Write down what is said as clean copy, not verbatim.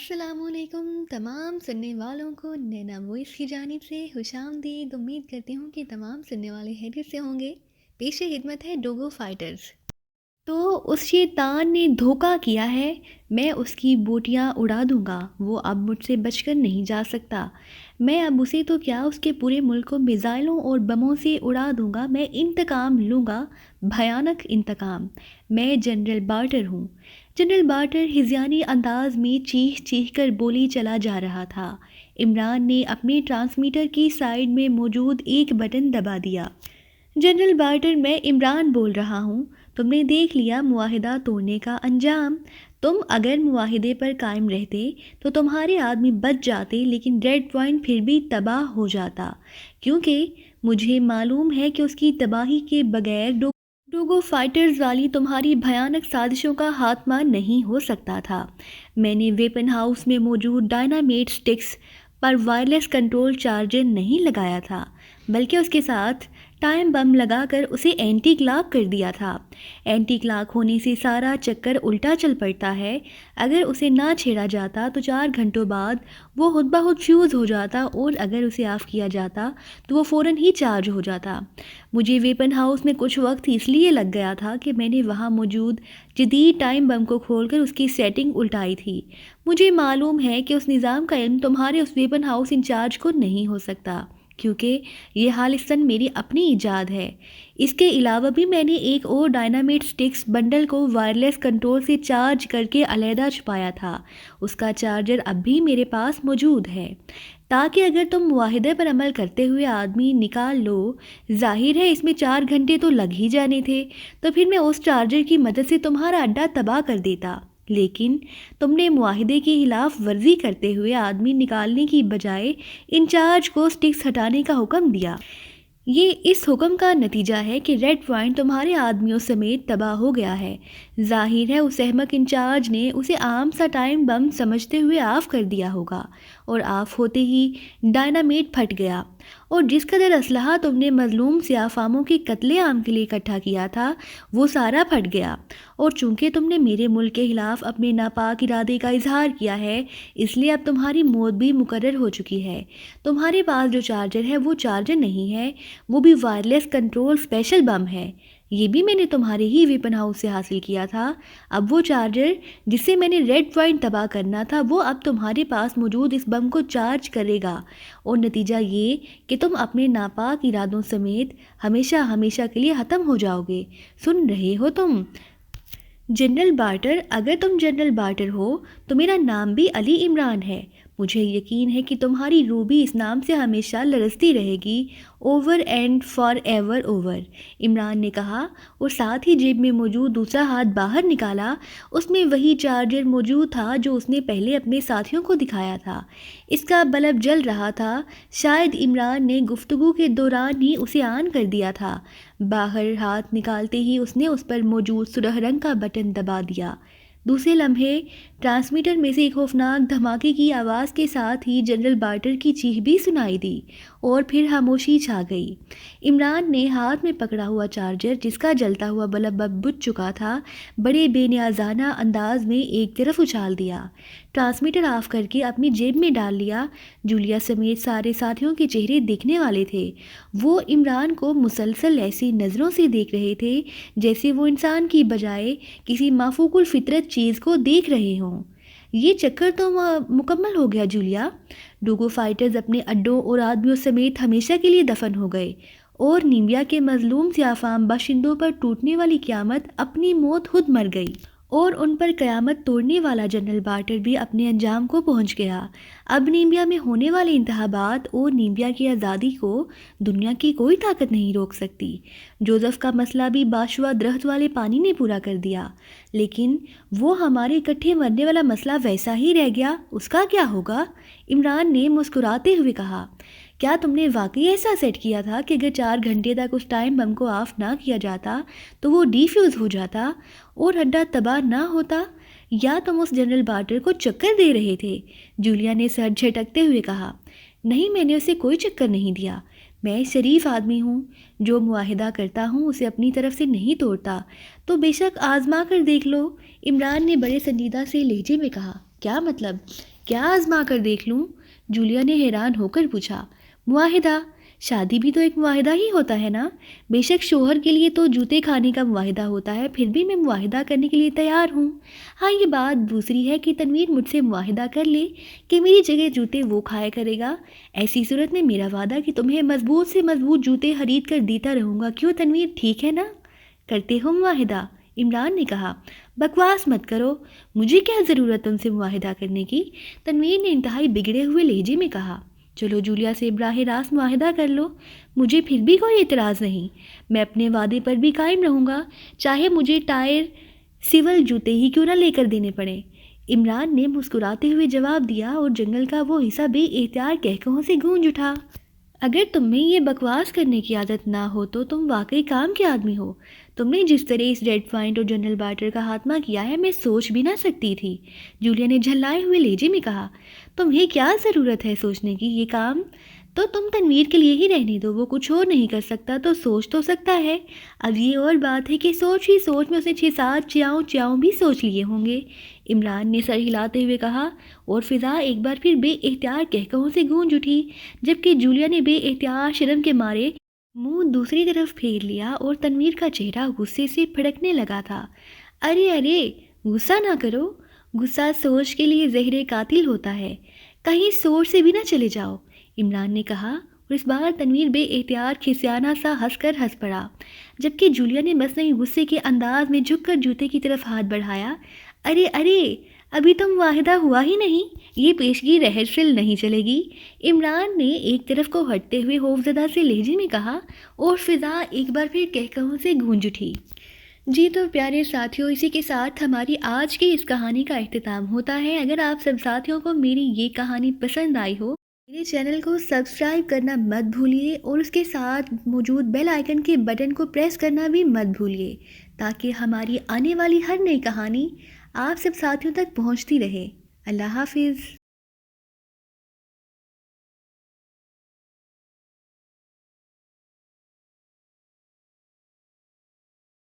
अस्सलाम वालेकुम तमाम सुनने वालों को नैना वॉइस की जानिब से खुशामदीद। उम्मीद करती हूँ कि तमाम सुनने वाले खैरियत से होंगे। पेश खिदमत है डोगो फाइटर्स। तो उस शैतान ने धोखा किया है, मैं उसकी बोटियां उड़ा दूंगा। वो अब मुझसे बचकर नहीं जा सकता। मैं अब उसे तो क्या, उसके पूरे मुल्क को मिज़ाइलों और बमों से उड़ा दूंगा। मैं इंतकाम लूँगा, भयानक इंतकाम। मैं जनरल बार्टर हूँ। जनरल बार्टर हिज़यानी अंदाज में चीख चीख कर बोली चला जा रहा था। इमरान ने अपने ट्रांसमीटर की साइड में मौजूद एक बटन दबा दिया। जनरल बार्टर, मैं इमरान बोल रहा हूँ। तुमने देख लिया मुआहिदा तोड़ने का अंजाम। तुम अगर मुआहिदे पर कायम रहते तो तुम्हारे आदमी बच जाते, लेकिन रेड पॉइंट फिर भी तबाह हो जाता, क्योंकि मुझे मालूम है कि उसकी तबाही के बगैर डोगो फाइटर्स वाली तुम्हारी भयानक साजिशों का खात्मा नहीं हो सकता था। मैंने वेपन हाउस में मौजूद डायनामेट स्टिक्स पर वायरलेस कंट्रोल चार्जर नहीं लगाया था, बल्कि उसके साथ टाइम बम लगाकर उसे एंटी क्लॉक कर दिया था। एंटी क्लॉक होने से सारा चक्कर उल्टा चल पड़ता है। अगर उसे ना छेड़ा जाता तो 4 घंटों बाद वो खुद ब खुद फ्यूज़ हो जाता, और अगर उसे ऑफ़ किया जाता तो वो फ़ौरन ही चार्ज हो जाता। मुझे वेपन हाउस में कुछ वक्त इसलिए लग गया था कि मैंने वहाँ मौजूद जदीद टाइम बम को खोलकर उसकी सेटिंग उल्टाई थी। मुझे मालूम है कि उस निज़ाम का इल्म तुम्हारे उस वेपन हाउस इंचार्ज को नहीं हो सकता, क्योंकि ये खालिस्तन मेरी अपनी ईजाद है। इसके अलावा भी मैंने एक और डायनामेट स्टिक्स बंडल को वायरलेस कंट्रोल से चार्ज करके अलहदा छुपाया था। उसका चार्जर अब भी मेरे पास मौजूद है, ताकि अगर तुम मुआहिदे पर अमल करते हुए आदमी निकाल लो। जाहिर है इसमें 4 घंटे तो लग ही जाने थे, तो फिर मैं उस चार्जर की मदद से तुम्हारा अड्डा तबाह कर देता। लेकिन तुमने मुआहिदे की खिलाफ वर्जी करते हुए आदमी निकालने की बजाय इंचार्ज को स्टिक्स हटाने का हुक्म दिया। ये इस हुक्म का नतीजा है कि रेड पॉइंट तुम्हारे आदमियों समेत तबाह हो गया है। जाहिर है उस अहमक इंचार्ज ने उसे आम सा टाइम बम समझते हुए ऑफ कर दिया होगा, और ऑफ होते ही डायनामेट फट गया, और जिस कदर असलहा तुमने मजलूम सियाफामों के कत्लेआम के लिए इकट्ठा किया था वो सारा फट गया। और चूंकि तुमने मेरे मुल्क के खिलाफ अपने नापाक इरादे का इजहार किया है, इसलिए अब तुम्हारी मौत भी मुकर्रर हो चुकी है। तुम्हारे पास जो चार्जर है वो चार्जर नहीं है, वो भी वायरलेस कंट्रोल स्पेशल बम है। ये भी मैंने तुम्हारे ही वेपन हाउस से हासिल किया था। अब वो चार्जर जिससे मैंने रेड पॉइंट तबाह करना था, वो अब तुम्हारे पास मौजूद इस बम को चार्ज करेगा, और नतीजा ये कि तुम अपने नापाक इरादों समेत हमेशा हमेशा के लिए ख़त्म हो जाओगे। सुन रहे हो तुम जनरल बार्टर? अगर तुम जनरल बार्टर हो तो मेरा नाम भी अली इमरान है। मुझे यकीन है कि तुम्हारी रूह भी इस नाम से हमेशा लरजती रहेगी, over and for ever over. Imran ने कहा, और साथ ही जेब में मौजूद दूसरा हाथ बाहर निकाला। उसमें वही चार्जर मौजूद था जो उसने पहले अपने साथियों को दिखाया था। इसका बल्ब जल रहा था। शायद इमरान ने गुफ्तगू के दौरान ही उसे ऑन कर दिया था। बाहर हाथ निकालते ही उसने उस पर मौजूद सुरह रंग का बटन दबा दिया। दूसरे लम्हे ट्रांसमीटर में से एक खौफनाक धमाके की आवाज़ के साथ ही जनरल बार्टर की चीख भी सुनाई दी, और फिर खामोशी छा गई। इमरान ने हाथ में पकड़ा हुआ चार्जर, जिसका जलता हुआ बल्ब अब बुझ चुका था, बड़े बेनियाजाना अंदाज में एक तरफ उछाल दिया। ट्रांसमीटर ऑफ करके अपनी जेब में डाल लिया। जूलिया समेत सारे साथियों के चेहरे देखने वाले थे। वो इमरान को मुसलसल ऐसी नज़रों से देख रहे थे जैसे वो इंसान की बजाय किसी माफूकुल फितरत चीज़ को देख रहे हों। ये चक्कर तो मुकम्मल हो गया जूलिया। डोगो फाइटर्स अपने अड्डों और आदमियों समेत हमेशा के लिए दफन हो गए, और नीमिया के मजलूम सियाफाम बाशिंदों पर टूटने वाली क़यामत अपनी मौत खुद मर गई, और उन पर क़यामत तोड़ने वाला जनरल बार्टर भी अपने अंजाम को पहुंच गया। अब नीमिया में होने वाले इंतखाबात और नीमिया की आज़ादी को दुनिया की कोई ताकत नहीं रोक सकती। जोसेफ का मसला भी बाशुआ दरख्त वाले पानी ने पूरा कर दिया, लेकिन वो हमारे इकट्ठे मरने वाला मसला वैसा ही रह गया। उसका क्या होगा? इमरान ने मुस्कुराते हुए कहा, क्या तुमने वाकई ऐसा सेट किया था कि अगर 4 घंटे तक उस टाइम बम को ऑफ ना किया जाता तो वो डिफ्यूज़ हो जाता और अड्डा तबाह ना होता? या तुम उस जनरल बार्टर को चक्कर दे रहे थे? जूलिया ने सर झटकते हुए कहा, नहीं, मैंने उसे कोई चक्कर नहीं दिया। मैं शरीफ आदमी हूँ। जो मुआहिदा करता हूँ उसे अपनी तरफ से नहीं तोड़ता। तो बेशक आजमा कर देख लो। इमरान ने बड़े संजीदा से लहजे में कहा। क्या मतलब? کیا آزما کر دیکھ لوں؟ جولیا نے حیران ہو کر پوچھا۔ معاہدہ؟ شادی بھی تو ایک معاہدہ ہی ہوتا ہے نا؟ بے شک شوہر کے لیے تو جوتے کھانے کا معاہدہ ہوتا ہے، پھر بھی میں معاہدہ کرنے کے لیے تیار ہوں۔ ہاں یہ بات دوسری ہے کہ تنویر مجھ سے معاہدہ کر لے کہ میری جگہ جوتے وہ کھایا کرے گا، ایسی صورت میں میرا وعدہ کہ تمہیں مضبوط سے مضبوط جوتے خرید کر دیتا رہوں گا، کیوں تنویر، ٹھیک ہے نا؟ کرتے ہو معاہدہ؟ عمران نے کہا۔ بکواس مت کرو، مجھے کیا ضرورت تم سے معاہدہ کرنے کی؟ تنویر نے انتہائی بگڑے ہوئے لہجے میں کہا۔ چلو جولیا سے براہ راست معاہدہ کر لو، مجھے پھر بھی کوئی اعتراض نہیں، میں اپنے وعدے پر بھی قائم رہوں گا، چاہے مجھے ٹائر سیول جوتے ہی کیوں نہ لے کر دینے پڑیں۔ عمران نے مسکراتے ہوئے جواب دیا اور جنگل کا وہ حصہ بے اختیار کہکہوں سے گونج اٹھا۔ اگر تم میں یہ بکواس کرنے کی عادت نہ ہو تو تم واقعی کام کے آدمی ہو۔ تم نے جس طرح اس ریڈ پوائنٹ اور جنرل بارٹر کا خاتمہ کیا ہے میں سوچ بھی نہ سکتی تھی، جولیا نے جھلائے ہوئے لہجے میں کہا۔ تمہیں کیا ضرورت ہے سوچنے کی؟ یہ کام تو تم تنویر کے لیے ہی رہنے دو، وہ کچھ اور نہیں کر سکتا تو سوچ تو سکتا ہے۔ اب یہ اور بات ہے کہ سوچ ہی سوچ میں اسے 6-7 چیاؤں بھی سوچ لیے ہوں گے، عمران نے سر ہلاتے ہوئے کہا، اور فضا ایک بار پھر بے اختیار کہکہوں سے گونج اٹھی، جبکہ جولیا نے بے اختیار شرم کے مارے منہ دوسری طرف پھیر لیا اور تنویر کا چہرہ غصے سے پھڑکنے لگا تھا۔ ارے غصہ نہ کرو، غصہ سوچ کے لیے زہر قاتل ہوتا ہے، کہیں سوچ سے بھی نہ چلے جاؤ، عمران نے کہا، اور اس بار تنویر بے اختیار کھسیانہ سا ہنس پڑا، جبکہ جولیا نے مصنوعی غصے کے انداز میں جھک کر جوتے کی طرف ہاتھ بڑھایا۔ ارے ابھی تم معاہدہ ہوا ہی نہیں، یہ پیشگی ریہرسل نہیں چلے گی، عمران نے ایک طرف کو ہٹتے ہوئے خوفزدہ سے لہجے میں کہا، اور فضا ایک بار پھر کہکہوں سے گونج اٹھی۔ جی تو پیارے ساتھیوں، اسی کے ساتھ ہماری آج کی اس کہانی کا اختتام ہوتا ہے۔ اگر آپ سب ساتھیوں کو میری یہ کہانی پسند آئی ہو، میرے چینل کو سبسکرائب کرنا مت بھولیے اور اس کے ساتھ موجود بیل آئیکن کے بٹن کو پریس کرنا بھی مت بھولیے، تاکہ ہماری آنے والی ہر نئی کہانی آپ سب ساتھیوں تک پہنچتی رہے۔ اللہ حافظ۔